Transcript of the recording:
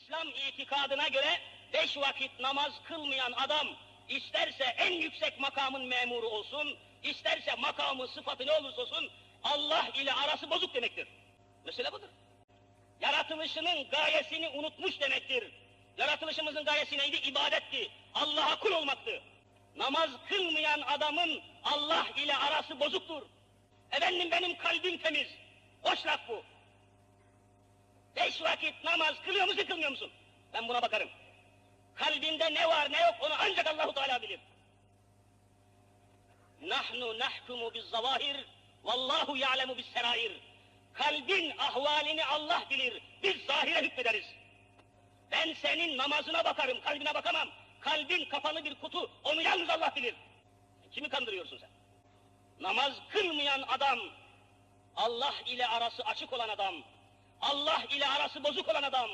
İslam itikadına göre 5 vakit namaz kılmayan adam, isterse en yüksek makamın memuru olsun, isterse makamı, sıfatı ne olursa olsun, Allah ile arası bozuk demektir. Mesele budur. Yaratılışının gayesini unutmuş demektir. Yaratılışımızın gayesi neydi? İbadetti. Allah'a kul olmaktı. Namaz kılmayan adamın Allah ile arası bozuktur. Efendim benim kalbim temiz. Boş laf bu. 5 vakit namaz kılıyor musun, kılmıyor musun? Ben buna bakarım. Kalbinde ne var ne yok onu ancak Allahu Teala bilir. Nahnu nahkumu biz-zavahir vallahu ya'lemu bis-serair. Kalbin ahvalini Allah bilir. Biz zahire hükmederiz. Ben senin namazına bakarım, kalbine bakamam. Kalbin kapalı bir kutu, onu yalnız Allah bilir. Kimi kandırıyorsun sen? Namaz kılmayan adam, Allah ile arası açık olan adam, Allah ile arası bozuk olan adam,